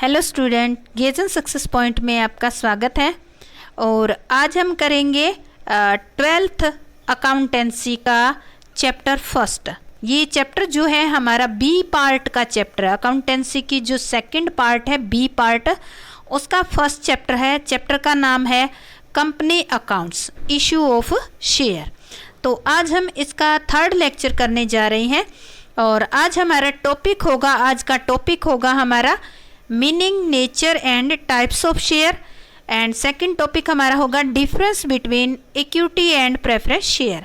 Hello student, गेजन success point में आपका स्वागत है। और आज हम करेंगे 12th अकाउंटेंसी का चैप्टर फर्स्ट। ये चैप्टर जो है हमारा बी पार्ट का चैप्टर, अकाउंटेंसी की जो सेकंड पार्ट है बी पार्ट, उसका फर्स्ट चैप्टर है। चैप्टर का नाम है company accounts, issue of share. तो आज हम इसका थर्ड लेक्चर करने जा रहे हैं और आज हमारा टॉपिक होगा, आज का टॉपिक होगा हमारा meaning, nature and types of share. And second topic हमारा होगा difference between equity and preference share.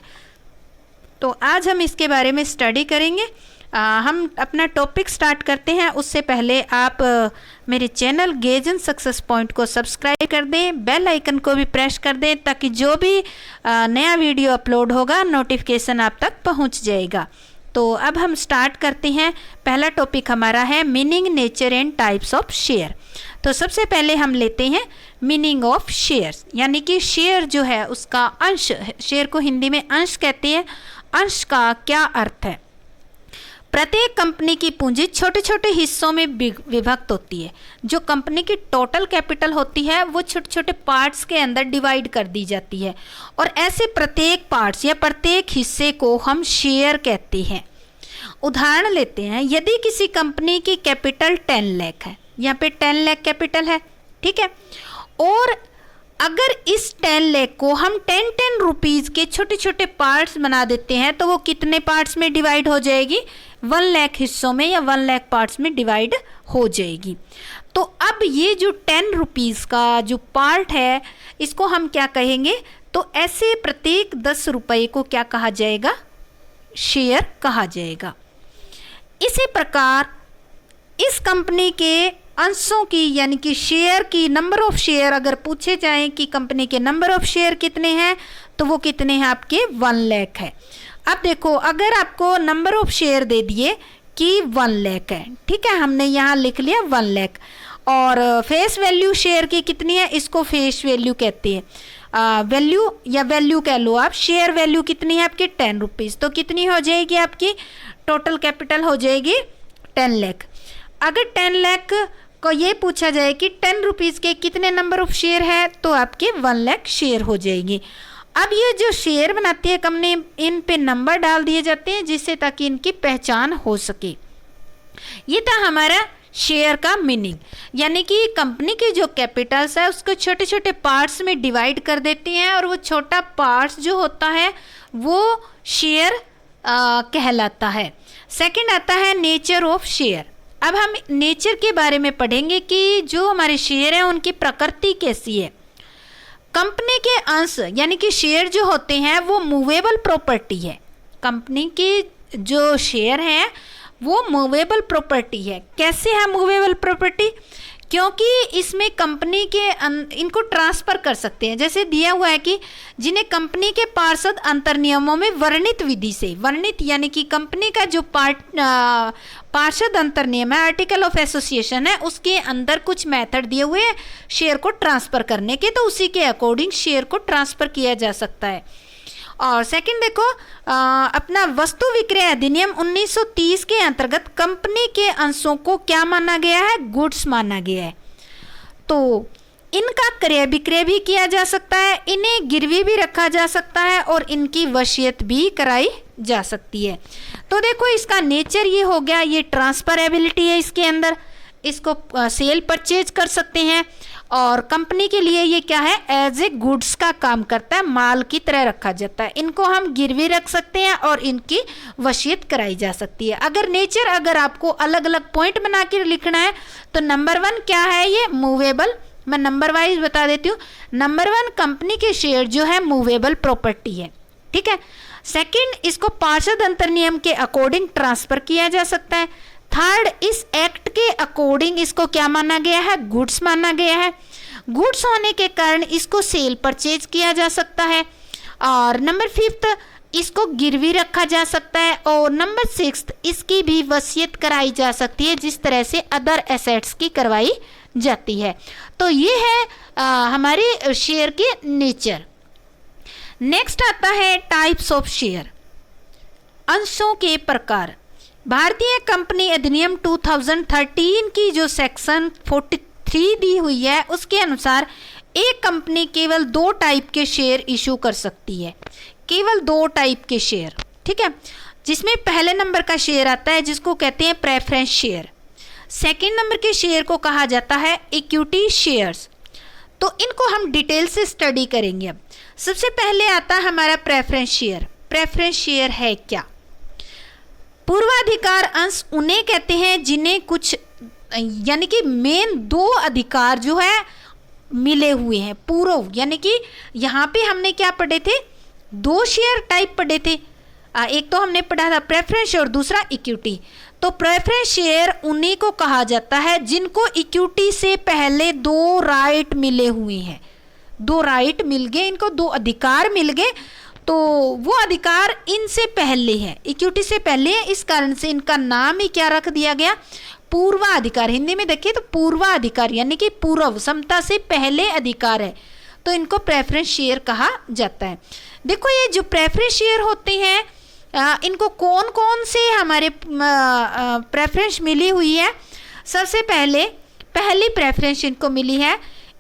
तो आज हम इसके बारे में स्टडी करेंगे। हम अपना टॉपिक स्टार्ट करते हैं उससे पहले आप मेरे चैनल गेजन सक्सेस पॉइंट को सब्सक्राइब कर दें, बेल आइकन को भी प्रेस कर दें ताकि जो भी नया वीडियो अपलोड होगा नोटिफिकेशन आप तक पहुंच जाएगा। तो अब हम स्टार्ट करते हैं। पहला टॉपिक हमारा है meaning, nature and types of share. तो सबसे पहले हम लेते हैं मीनिंग ऑफ शेयर्स, यानी कि शेयर जो है उसका अंश, शेयर को हिंदी में अंश कहते हैं। अंश का क्या अर्थ है? प्रत्येक कंपनी की पूंजी छोटे छोटे हिस्सों में विभक्त होती है। जो कंपनी की टोटल कैपिटल होती है वो छोटे छोटे पार्ट्स के अंदर डिवाइड कर दी जाती है और ऐसे प्रत्येक पार्ट्स या प्रत्येक हिस्से को हम शेयर कहते हैं। उदाहरण लेते हैं, यदि किसी कंपनी की कैपिटल 10 लाख है, यहाँ पे 10 लाख कैपिटल है, ठीक है, और अगर इस 10 लाख को हम 10 रुपीज़ के छोटे छोटे पार्ट्स बना देते हैं तो वो कितने पार्ट्स में डिवाइड हो जाएगी? 1 लाख हिस्सों में या 1 लाख पार्ट्स में डिवाइड हो जाएगी। तो अब ये जो 10 रुपीज़ का जो पार्ट है इसको हम क्या कहेंगे? तो ऐसे प्रत्येक 10 रुपये को क्या कहा जाएगा? शेयर कहा जाएगा। इसी प्रकार इस कंपनी के अंशों की, यानी कि शेयर की, नंबर ऑफ शेयर अगर पूछे जाएं कि कंपनी के नंबर ऑफ शेयर कितने हैं तो वो कितने हैं? आपके 1 लाख है। अब देखो, अगर आपको नंबर ऑफ शेयर दे दिए कि 1 लाख है, ठीक है, हमने यहाँ लिख लिया 1 लाख, और फेस वैल्यू शेयर की कितनी है? इसको फेस वैल्यू कहते हैं। वैल्यू या वैल्यू कह लो आप, शेयर वैल्यू कितनी है आपकी? 10 रुपीज़। तो कितनी हो जाएगी आपकी टोटल कैपिटल? हो जाएगी 10 लाख। अगर 10 लाख को ये पूछा जाए कि 10 रुपीज़ के कितने नंबर ऑफ शेयर है तो आपके 1 लाख शेयर हो जाएगी। अब ये जो शेयर बनाती है कंपनी, इन पे नंबर डाल दिए जाते हैं जिससे ताकि इनकी पहचान हो सके। ये था हमारा शेयर का मीनिंग, यानी कि कंपनी की जो कैपिटल्स है उसको छोटे छोटे पार्ट्स में डिवाइड कर देती हैं और वो छोटा पार्ट्स जो होता है वो शेयर कहलाता है। सेकंड आता है नेचर ऑफ शेयर। अब हम नेचर के बारे में पढ़ेंगे कि जो हमारे शेयर हैं उनकी प्रकृति कैसी है। कंपनी के अंश यानी कि शेयर जो होते हैं वो मूवेबल प्रॉपर्टी है। कंपनी की जो शेयर हैं वो मूवेबल प्रॉपर्टी है। कैसे है मूवेबल प्रॉपर्टी? क्योंकि इसमें कंपनी के इनको ट्रांसफ़र कर सकते हैं। जैसे दिया हुआ है कि जिन्हें कंपनी के पार्षद अंतर नियमों में वर्णित विधि से, वर्णित यानी कि कंपनी का जो पार्षद अंतर नियम है, आर्टिकल ऑफ एसोसिएशन है, उसके अंदर कुछ मेथड दिए हुए हैं शेयर को ट्रांसफ़र करने के, तो उसी के अकॉर्डिंग शेयर को ट्रांसफ़र किया जा सकता है। और सेकंड देखो, अपना वस्तु विक्रय अधिनियम 1930 के अंतर्गत कंपनी के अंशों को क्या माना गया है? गुड्स माना गया है। तो इनका क्रय विक्रय भी किया जा सकता है, इन्हें गिरवी भी रखा जा सकता है और इनकी वसीयत भी कराई जा सकती है। तो देखो, इसका नेचर ये हो गया, ये ट्रांसफरेबिलिटी है इसके अंदर, इसको सेल परचेज कर सकते हैं और कंपनी के लिए ये क्या है? एज ए गुड्स का काम करता है, माल की तरह रखा जाता है। इनको हम गिरवी रख सकते हैं और इनकी वसीयत कराई जा सकती है। अगर नेचर, अगर आपको अलग अलग पॉइंट बना के लिखना है तो नंबर 1 क्या है? ये मूवेबल। मैं नंबर वाइज बता देती हूँ। नंबर 1, कंपनी के शेयर जो है मूवेबल प्रॉपर्टी है, ठीक है। सेकंड, इसको पार्षद अंतर नियम के अकॉर्डिंग ट्रांसफर किया जा सकता है। थर्ड, इस एक्ट के अकॉर्डिंग इसको क्या माना गया है? गुड्स माना गया है। गुड्स होने के कारण इसको सेल परचेज किया जा सकता है। और नंबर 5, इसको गिरवी रखा जा सकता है। और नंबर 6, इसकी भी वसीयत कराई जा सकती है जिस तरह से अदर एसेट्स की करवाई जाती है। तो ये है हमारे शेयर के नेचर। नेक्स्ट आता है टाइप्स ऑफ शेयर, अंशों के प्रकार। भारतीय कंपनी अधिनियम 2013 की जो सेक्शन 43 दी हुई है उसके अनुसार एक कंपनी केवल 2 टाइप के शेयर इशू कर सकती है, केवल 2 टाइप के शेयर, ठीक है, जिसमें पहले नंबर का शेयर आता है जिसको कहते हैं प्रेफरेंस शेयर, सेकंड नंबर के शेयर को कहा जाता है इक्विटी शेयर्स। तो इनको हम डिटेल से स्टडी करेंगे। अब सबसे पहले आता है हमारा प्रेफरेंस शेयर। प्रेफरेंस शेयर है क्या? पूर्वाधिकार अंश उन्हें कहते हैं जिन्हें कुछ यानी कि मेन 2 अधिकार जो है मिले हुए हैं। पूर्व यानी कि यहाँ पे हमने क्या पढ़े थे, 2 शेयर टाइप पढ़े थे, एक तो हमने पढ़ा था प्रेफरेंस और दूसरा इक्विटी। तो प्रेफरेंस शेयर उन्हीं को कहा जाता है जिनको इक्विटी से पहले 2 राइट मिले हुए हैं, 2 राइट मिल गए, इनको 2 अधिकार मिल गए, तो वो अधिकार इनसे पहले है, इक्विटी से पहले है, इस कारण से इनका नाम ही क्या रख दिया गया, पूर्वाधिकार। हिंदी में देखिए तो पूर्वाधिकार यानी कि पूर्व समता से पहले अधिकार है, तो इनको प्रेफरेंस शेयर कहा जाता है। देखो ये जो प्रेफरेंस शेयर होते हैं इनको कौन कौन से हमारे प्रेफरेंस मिली हुई है। सबसे पहली प्रेफरेंस इनको मिली है,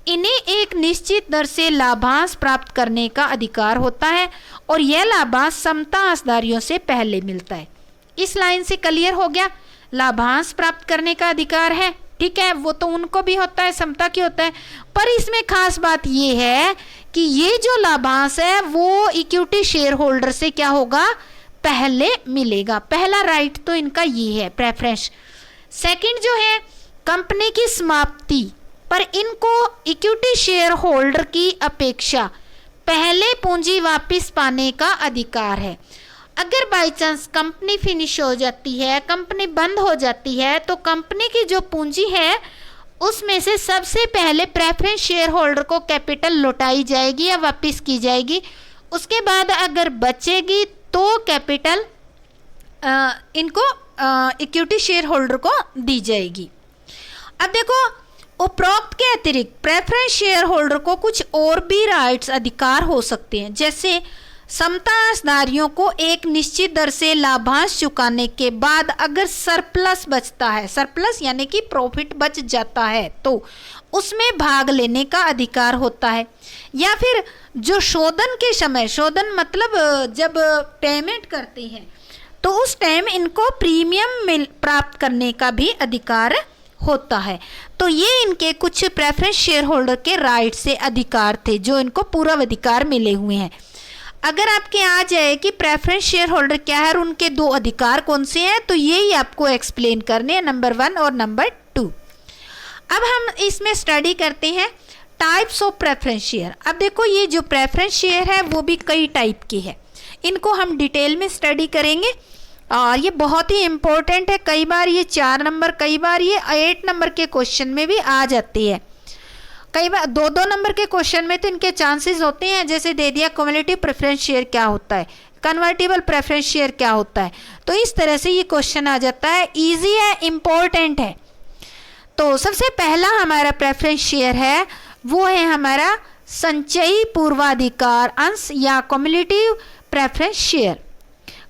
इन्हें एक निश्चित दर से लाभांश प्राप्त करने का अधिकार होता है और यह लाभांश समता अंशधारियों से पहले मिलता है। इस लाइन से क्लियर हो गया, लाभांश प्राप्त करने का अधिकार है, ठीक है, वो तो उनको भी होता है, समता की होता है, पर इसमें खास बात ये है कि ये जो लाभांश है वो इक्विटी शेयर होल्डर से क्या होगा, पहले मिलेगा। पहला राइट तो इनका ये है प्रेफरेंस। सेकंड जो है कंपनी की समाप्ति पर इनको इक्विटी शेयर होल्डर की अपेक्षा पहले पूंजी वापस पाने का अधिकार है। अगर बाई चांस कंपनी फिनिश हो जाती है, कंपनी बंद हो जाती है, तो कंपनी की जो पूंजी है उसमें से सबसे पहले प्रेफरेंस शेयर होल्डर को कैपिटल लौटाई जाएगी या वापस की जाएगी। उसके बाद अगर बचेगी तो कैपिटल इनको इक्विटी शेयर होल्डर को दी जाएगी। अब देखो उपरोक्त के अतिरिक्त प्रेफरेंस शेयर होल्डर को कुछ और भी राइट्स अधिकार हो सकते हैं, जैसे समता अंशधारियों को एक निश्चित दर से लाभांश चुकाने के बाद अगर सरप्लस बचता है, सरप्लस यानी कि प्रॉफिट बच जाता है, तो उसमें भाग लेने का अधिकार होता है। या फिर जो शोधन के समय, शोधन मतलब जब पेमेंट करते हैं तो उस टाइम इनको प्रीमियम प्राप्त करने का भी अधिकार होता है। तो ये इनके कुछ प्रेफरेंस शेयर होल्डर के राइट से अधिकार थे जो इनको पूर्व अधिकार मिले हुए हैं। अगर आपके आ जाए कि प्रेफरेंस शेयर होल्डर क्या है और उनके 2 अधिकार कौन से हैं, तो यही आपको एक्सप्लेन करने हैं, नंबर 1 और नंबर 2। अब हम इसमें स्टडी करते हैं टाइप्स ऑफ प्रेफरेंस शेयर। अब देखो ये जो प्रेफरेंस शेयर है वो भी कई टाइप के हैं, इनको हम डिटेल में स्टडी करेंगे और ये बहुत ही इम्पोर्टेंट है। कई बार ये 4 नंबर, कई बार ये 8 नंबर के क्वेश्चन में भी आ जाती है, कई बार 2-2 नंबर के क्वेश्चन में तो इनके चांसेस होते हैं। जैसे दे दिया क्युमुलेटिव प्रेफरेंस शेयर क्या होता है, कन्वर्टिबल प्रेफरेंस शेयर क्या होता है, तो इस तरह से ये क्वेश्चन आ जाता है, इजी है, इम्पोर्टेंट है। तो सबसे पहला हमारा प्रेफरेंस शेयर है वो है हमारा संचयी पूर्वाधिकार अंश या क्युमुलेटिव प्रेफरेंस शेयर।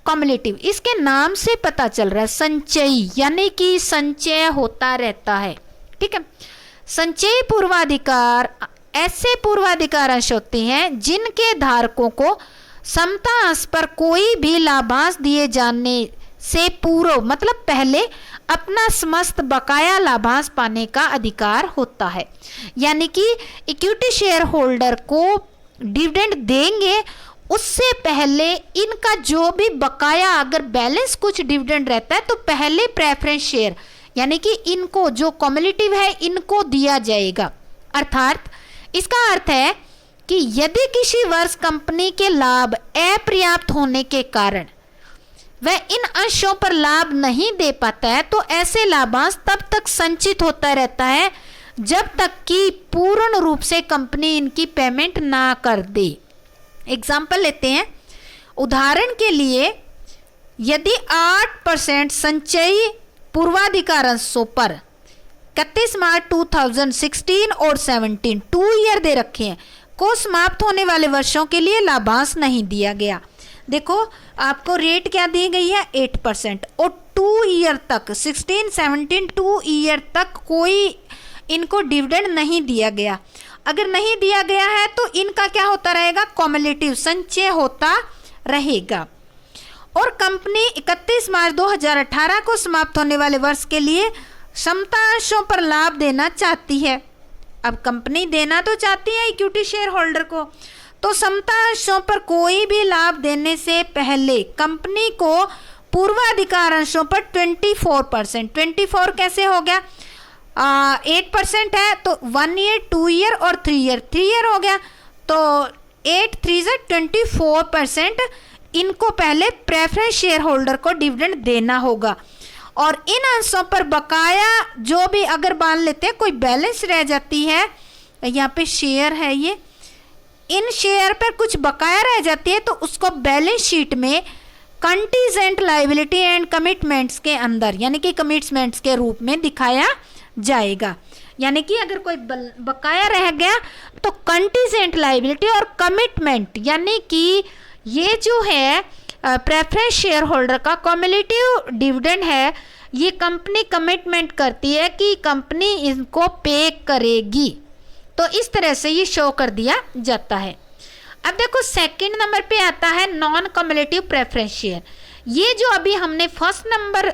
क्युमुलेटिव इसके नाम से पता चल रहा है, संचयी यानी कि संचय होता रहता है, ठीक है। संचयी पूर्वाधिकार ऐसे पूर्वाधिकार अंश होते हैं जिनके धारकों को समता अंश पर कोई भी लाभांश दिए जाने से पूर्व मतलब पहले अपना समस्त बकाया लाभांश पाने का अधिकार होता है। यानी कि इक्विटी शेयर होल्डर को डिविडेंड देंगे उससे पहले इनका जो भी बकाया अगर बैलेंस कुछ डिविडेंड रहता है तो पहले प्रेफरेंस शेयर यानी कि इनको जो क्युमुलेटिव है इनको दिया जाएगा। अर्थात इसका अर्थ है कि यदि किसी वर्ष कंपनी के लाभ अपर्याप्त होने के कारण वह इन अंशों पर लाभ नहीं दे पाता है तो ऐसे लाभांश तब तक संचित होता रहता है जब तक कि पूर्ण रूप से कंपनी इनकी पेमेंट ना कर दे। एग्जाम्पल लेते हैं, उदाहरण के लिए यदि 8% संचयी पूर्वाधिकार अंशों पर 31 मार्च 2016 और 17 2 ईयर दे रखे हैं को समाप्त होने वाले वर्षों के लिए लाभांश नहीं दिया गया। देखो आपको रेट क्या दी गई है 8% और 2 ईयर तक 16, 17 2 ईयर तक कोई इनको डिविडेंड नहीं दिया गया। अगर नहीं दिया गया है तो इनका क्या होता रहेगा, कॉम्युलेटिव संचय होता रहेगा। और कंपनी 31 मार्च 2018 को समाप्त होने वाले वर्ष के लिए समता अंशों पर लाभ देना चाहती है। अब कंपनी देना तो चाहती है इक्विटी शेयर होल्डर को, तो समता अंशों पर कोई भी लाभ देने से पहले कंपनी को पूर्वाधिकार अंशों पर 24%, 24 कैसे हो गया, 8% है तो 1 ईयर, 2 ईयर और 3 ईयर, 3 ईयर हो गया तो 8 3 से 24% इनको पहले प्रेफरेंस शेयर होल्डर को डिविडेंड देना होगा। और इन अंशों पर बकाया जो भी अगर मान लेते हैं कोई बैलेंस रह जाती है, यहाँ पे शेयर है ये, इन शेयर पर कुछ बकाया रह जाती है तो उसको बैलेंस शीट में कंटीजेंट लायबिलिटी एंड कमिटमेंट्स के अंदर यानी कि कमिटमेंट्स के रूप में दिखाया जाएगा। यानी कि अगर कोई बकाया रह गया तो कंटीजेंट लायबिलिटी और कमिटमेंट यानी कि ये जो है प्रेफरेंस शेयर होल्डर का कम्युलेटिव डिविडेंड है, ये कंपनी कमिटमेंट करती है कि कंपनी इनको पे करेगी, तो इस तरह से ये शो कर दिया जाता है। अब देखो सेकंड नंबर पे आता है नॉन कम्युलेटिव प्रेफरेंस शेयर। ये जो अभी हमने फर्स्ट नंबर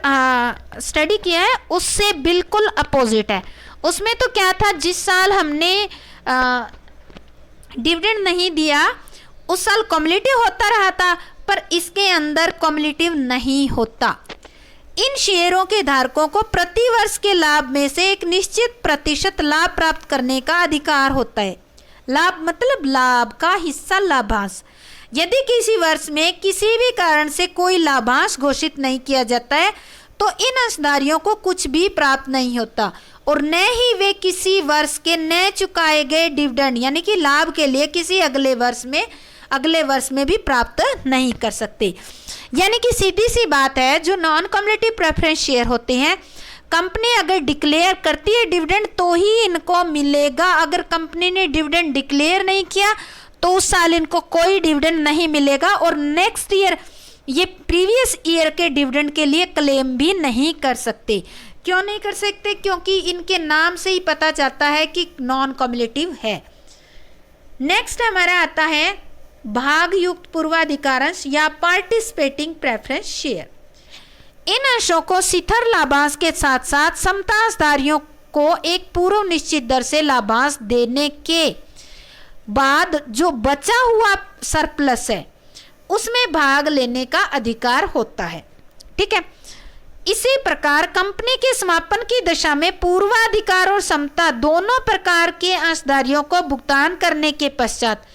स्टडी किया है उससे बिल्कुल अपोजिट है। उसमें तो क्या था, जिस साल हमने डिविडेंड नहीं दिया उस साल कम्युलेटिव होता रहा था, पर इसके अंदर कम्युलेटिव नहीं होता। इन शेयरों के धारकों को प्रति वर्ष के लाभ में से एक निश्चित प्रतिशत लाभ प्राप्त करने का अधिकार होता है। लाभ मतलब लाभ का हिस्सा, लाभांश। यदि किसी वर्ष में किसी भी कारण से कोई लाभांश घोषित नहीं किया जाता है तो इन अंशधारियों को कुछ भी प्राप्त नहीं होता और न ही वे किसी वर्ष के न चुकाए गए डिविडेंड यानी कि लाभ के लिए किसी अगले वर्ष में भी प्राप्त नहीं कर सकते। यानी कि सीधी सी बात है, जो नॉन कम्युलेटिव प्रेफरेंस शेयर होते हैं, कंपनी अगर डिक्लेयर करती है डिविडेंड तो ही इनको मिलेगा। अगर कंपनी ने डिविडेंड डिक्लेयर नहीं किया तो उस साल इनको कोई डिविडेंड नहीं मिलेगा और नेक्स्ट ईयर ये प्रीवियस ईयर के डिविडेंड के लिए क्लेम भी नहीं कर सकते। क्यों नहीं कर सकते? क्योंकि इनके नाम से ही पता चलता है कि नॉन कम्युलेटिव है। नेक्स्ट हमारा आता है भाग युक्त पूर्वाधिकारंश या पार्टिसिपेटिंग प्रेफरेंस शेयर। इन अंशों को शिथिल लाभांश के साथ साथ समतांशधारियों को एक पूर्व निश्चित दर से लाभांश देने के बाद जो बचा हुआ सरप्लस है उसमें भाग लेने का अधिकार होता है। ठीक है। इसी प्रकार कंपनी के समापन की दशा में पूर्वाधिकार और समता दोनों प्रकार के अंशधारियों को भुगतान करने के पश्चात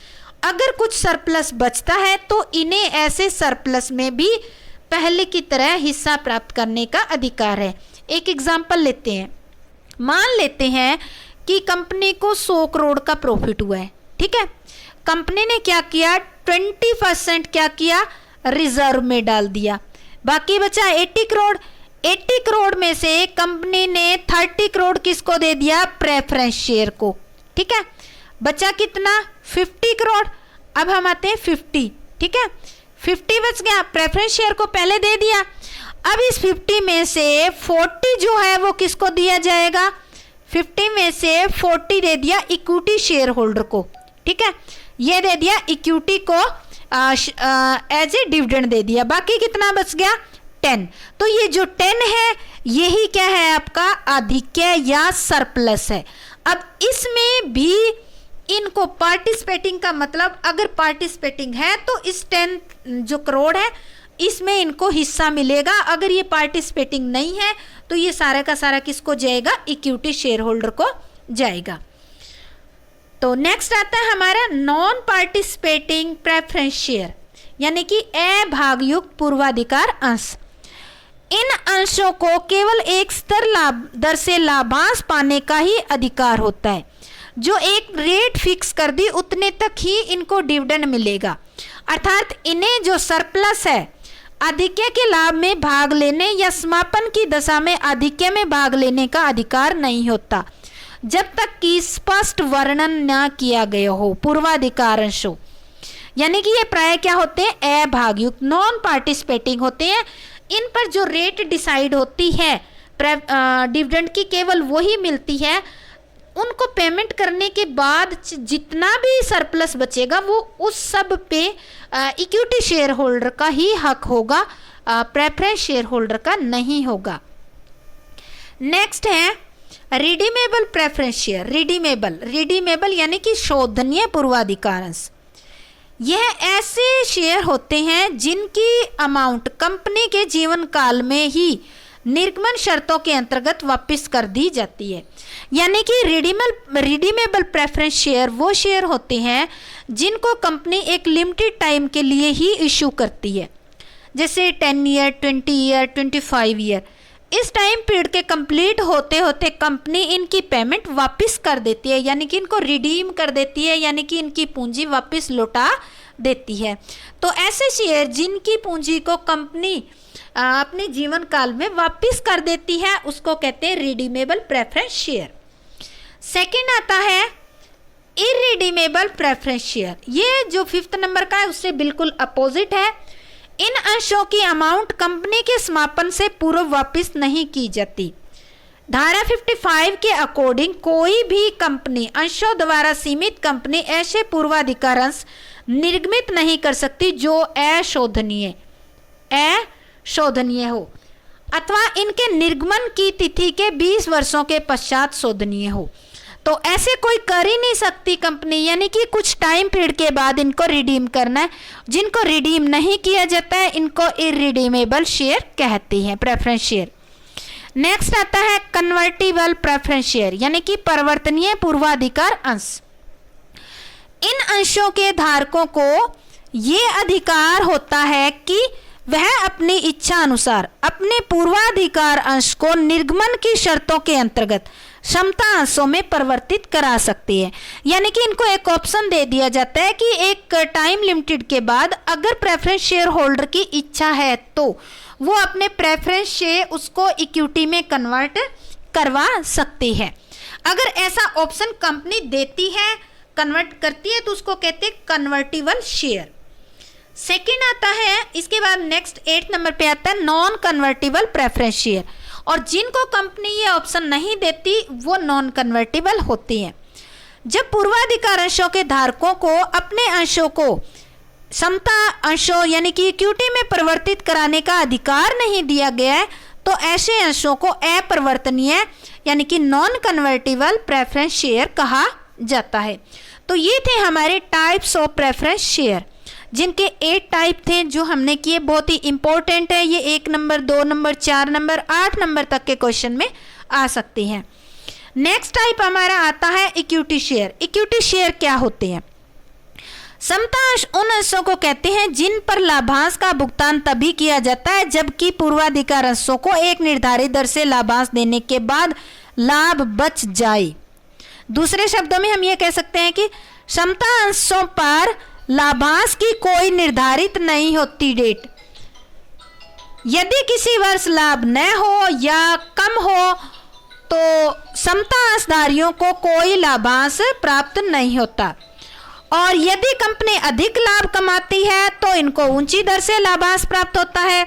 अगर कुछ सरप्लस बचता है तो इन्हें ऐसे सरप्लस में भी पहले की तरह हिस्सा प्राप्त करने का अधिकार है। एक एग्जांपल लेते हैं। मान लेते हैं कि कंपनी को 100 करोड़ का प्रॉफिट हुआ है। ठीक है। कंपनी ने क्या किया, 20% क्या किया, रिजर्व में डाल दिया, बाकी बचा 80 करोड़। 80 करोड़ में से कंपनी ने 30 करोड़ किसको दे दिया, प्रेफरेंस शेयर को। ठीक है। बचा कितना, 50 करोड़। अब हम आते हैं 50। ठीक है। 50 बच गया, प्रेफरेंस शेयर को पहले दे दिया। अब इस 50 में से 40 जो है वो किसको दिया जाएगा, 50 में से 40 दे दिया इक्विटी शेयर होल्डर को। ठीक है। ये दे दिया इक्विटी को एज ए डिविडेंड दे दिया। बाकी कितना बच गया, 10। तो ये जो 10 है यही क्या है, आपका आधिक्य या सरप्लस है। अब इसमें भी इनको पार्टिसिपेटिंग का मतलब, अगर पार्टिसिपेटिंग है तो इस 10 जो करोड़ है इसमें इनको हिस्सा मिलेगा। अगर ये पार्टिसिपेटिंग नहीं है तो ये सारा का सारा किसको जाएगा, इक्विटी शेयर होल्डर को जाएगा। तो नेक्स्ट आता है हमारा नॉन पार्टिसिपेटिंग प्रेफरेंस शेयर यानी कि अभागयुक्त पूर्वाधिकार अंश। इन अंशों को केवल एक स्तर दर से लाभांश पाने का ही अधिकार होता है। जो एक रेट फिक्स कर दी उतने तक ही इनको डिविडेंड मिलेगा। अर्थात इन्हें जो सरप्लस है आधिक्य के लाभ में भाग लेने या समापन की दशा में आधिक्य में भाग लेने का अधिकार नहीं होता जब तक कि स्पष्ट वर्णन न किया गया हो पूर्वाधिकार अंशों। यानी कि ये प्राय क्या होते हैं, अभागयुक्त, नॉन पार्टिसिपेटिंग होते हैं। इन पर जो रेट डिसाइड होती है डिविडेंड की केवल वही मिलती है। उनको पेमेंट करने के बाद जितना भी सरप्लस बचेगा वो उस सब पे इक्विटी शेयर होल्डर का ही हक होगा, प्रेफरेंस शेयर होल्डर का नहीं होगा। नेक्स्ट है रिडीमेबल प्रेफरेंस शेयर। रिडीमेबल यानी कि शोधनीय पूर्वाधिकारंश। यह ऐसे शेयर होते हैं जिनकी अमाउंट कंपनी के जीवन काल में ही निर्गमन शर्तों के अंतर्गत वापस कर दी जाती है। यानी कि रिडीमेबल प्रेफरेंस शेयर वो शेयर होते हैं जिनको कंपनी एक लिमिटेड टाइम के लिए ही इशू करती है, जैसे 10 ईयर, 20 ईयर, 25 ईयर। इस टाइम पीरियड के कंप्लीट होते होते कंपनी इनकी पेमेंट वापस कर देती है, यानी कि इनको रिडीम कर देती है, यानी कि इनकी पूंजी वापस लौटा देती है। तो ऐसे शेयर जिनकी पूंजी को कंपनी अपने जीवन काल में वापस कर देती है उसको कहते हैं रिडीमेबल प्रेफरेंस शेयर। सेकंड आता है इररिडीमेबल प्रेफरेंस शेयर। ये जो 5th नंबर का है उससे बिल्कुल अपोजिट है। इन अंशों की अमाउंट कंपनी के समापन से पूर्व वापस नहीं की जाती। धारा 55 के अकॉर्डिंग कोई भी कंपनी अंशों द्वारा सीमित कंपनी ऐसे पूर्वाधिकारंश निर्गमित नहीं कर सकती जो अशोधनीय हो अथवा इनके निर्गमन की तिथि के 20 वर्षों के पश्चात शोधनीय हो। तो ऐसे कोई कर ही नहीं सकती कंपनी, यानी कि कुछ टाइम पीरियड के बाद इनको रिडीम करना है। जिनको रिडीम नहीं किया जाता है इनको इररिडीमेबल शेयर कहते हैं, प्रेफरेंस शेयर। नेक्स्ट आता है कन्वर्टिबल प्रेफरेंस शेयर, यानी कि परिवर्तनीय पूर्वाधिकार अंश। इन अंशों के धारकों को ये अधिकार होता है कि वह अपनी इच्छा अनुसार अपने पूर्वाधिकार अंश को निर्गमन की शर्तों के अंतर्गत क्षमता अंशों में परिवर्तित करा सकती है। यानी कि इनको एक ऑप्शन दे दिया जाता है कि एक टाइम लिमिटेड के बाद अगर प्रेफरेंस शेयर होल्डर की इच्छा है तो वो अपने प्रेफरेंस शेयर उसको इक्विटी में कन्वर्ट करवा सकती है। अगर ऐसा ऑप्शन कंपनी देती है, कन्वर्ट करती है, तो उसको कहते हैं कन्वर्टिबल शेयर। सेकेंड आता है, इसके बाद नेक्स्ट 8th नंबर पे आता है नॉन कन्वर्टिबल प्रेफरेंस शेयर। और जिनको कंपनी ये ऑप्शन नहीं देती वो नॉन कन्वर्टिबल होती हैं। जब पूर्वाधिकार अंशों के धारकों को अपने अंशों को समता अंशों यानी कि इक्विटी में परिवर्तित कराने का अधिकार नहीं दिया गया है तो ऐसे अंशों को अपरिवर्तनीय यानी कि नॉन कन्वर्टिबल प्रेफरेंस शेयर कहा जाता है। तो ये थे हमारे टाइप्स ऑफ प्रेफरेंस शेयर, जिनके 8 टाइप थे जो हमने किए। बहुत ही इंपॉर्टेंट है ये, 1 नंबर, 2 नंबर, 4 नंबर, 8 नंबर तक के क्वेश्चन में आ सकते हैं। नेक्स्ट टाइप हमारा आता है इक्विटी शेयर। इक्विटी शेयर क्या होते हैं? समता अंश उन अंशों को कहते हैं जिन पर लाभांश का भुगतान तभी किया जाता है जबकि पूर्वाधिकार अंशों को एक निर्धारित दर से लाभांश देने के बाद लाभ बच जाए। दूसरे शब्दों में हम ये कह सकते हैं कि समता अंशों पर लाभांश की कोई निर्धारित नहीं होती डेट। यदि किसी वर्ष लाभ न हो या कम हो तो समता अंशधारियों को कोई लाभांश प्राप्त नहीं होता, और यदि कंपनी अधिक लाभ कमाती है तो इनको ऊंची दर से लाभांश प्राप्त होता है।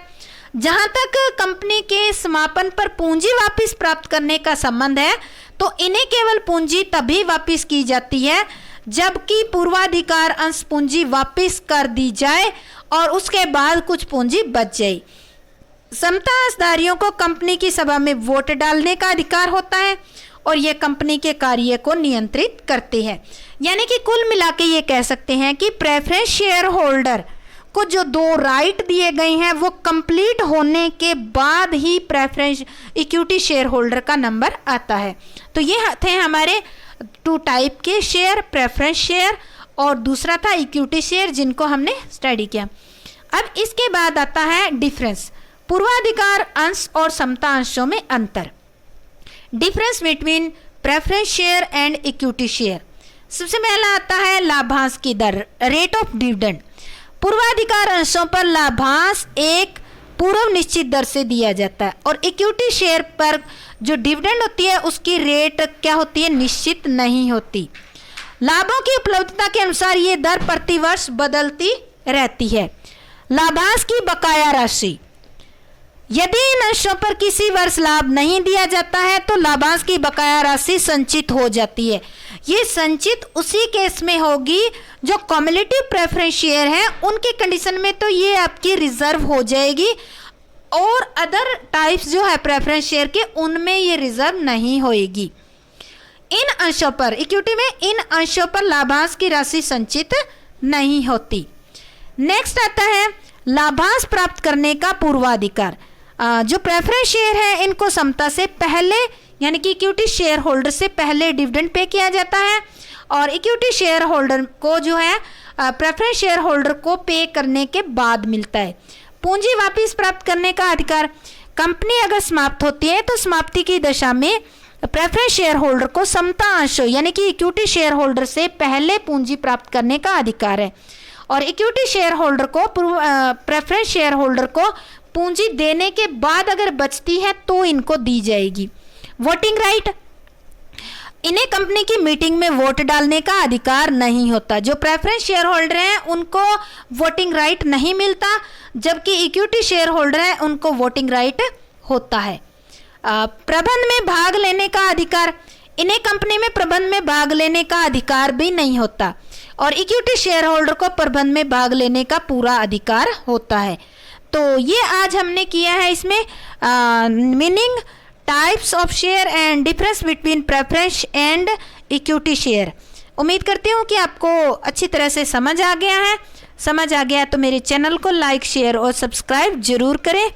जहां तक कंपनी के समापन पर पूंजी वापस प्राप्त करने का संबंध है तो इन्हें केवल पूंजी तभी वापस की जाती है जबकि पूर्वाधिकार अंश पूंजी वापस कर दी जाए और उसके बाद कुछ पूंजी बच जाए। समता अंशधारियों को कंपनी की सभा में वोट डालने का अधिकार होता है और यह कंपनी के कार्य को नियंत्रित करते हैं। यानी कि कुल मिला के ये कह सकते हैं कि प्रेफरेंस शेयर होल्डर को जो 2 राइट दिए गए हैं वो कंप्लीट होने के बाद ही प्रेफरेंस इक्विटी शेयर होल्डर का नंबर आता है। तो ये थे हमारे 2 टाइप के शेयर, प्रेफरेंस शेयर और दूसरा था इक्विटी शेयर, जिनको हमने स्टडी किया। अब इसके बाद आता है डिफरेंस, पूर्वाधिकार अंश और समता अंशों में अंतर। Difference between preference share and equity share. सबसे पहला आता है लाभांश की दर, रेट ऑफ डिविडेंड। पूर्वाधिकार अंशों पर लाभांश एक पूर्व निश्चित दर से दिया जाता है और इक्विटी शेयर पर जो डिविडेंड होती है उसकी रेट क्या होती है? निश्चित नहीं होती। लाभों की उपलब्धता के अनुसार ये दर प्रतिवर्ष बदलती रहती है। लाभांश की बकाया राशि, यदि इन अंशों पर किसी वर्ष लाभ नहीं दिया जाता है तो लाभांश की बकाया राशि संचित हो जाती है। ये संचित उसी केस में होगी जो कम्युलेटिव प्रेफरेंस शेयर है, उनके कंडीशन में तो ये आपकी रिजर्व हो जाएगी, और अदर टाइप्स जो है प्रेफरेंस शेयर के उनमें ये रिजर्व नहीं होएगी। इन अंशों पर, इक्विटी में इन अंशों पर लाभांश की राशि संचित नहीं होती। नेक्स्ट आता है लाभांश प्राप्त करने का पूर्वाधिकार। जो प्रेफरेंस शेयर है इनको समता से पहले, यानी कि इक्विटी शेयर होल्डर से पहले डिविडेंड पे किया जाता है, और इक्विटी शेयर होल्डर को जो है प्रेफरेंस शेयर होल्डर को पे करने के बाद मिलता है। पूंजी वापस प्राप्त करने का अधिकार, कंपनी अगर समाप्त होती है तो समाप्ति की दशा में प्रेफरेंस शेयर होल्डर को समता अंशों यानी कि इक्विटी शेयर होल्डर से पहले पूंजी प्राप्त करने का अधिकार है, और इक्विटी शेयर होल्डर को प्रेफरेंस शेयर होल्डर को पूंजी देने के बाद अगर बचती है तो इनको दी जाएगी। वोटिंग राइट, इन्हें कंपनी की मीटिंग में वोट डालने का अधिकार नहीं होता। जो प्रेफरेंस शेयर होल्डर हैं उनको वोटिंग राइट नहीं मिलता, जबकि इक्विटी शेयर होल्डर हैं उनको वोटिंग राइट होता है। प्रबंध में भाग लेने का अधिकार, इन्हें कंपनी में प्रबंध में भाग लेने का अधिकार भी नहीं होता, और इक्विटी शेयर होल्डर को प्रबंध में भाग लेने का पूरा अधिकार होता है। तो ये आज हमने किया है इसमें meaning, types of share and difference between preference and equity share. उम्मीद करती हूँ कि आपको अच्छी तरह से समझ आ गया है। समझ आ गया तो मेरे चैनल को लाइक, शेयर और सब्सक्राइब जरूर करें।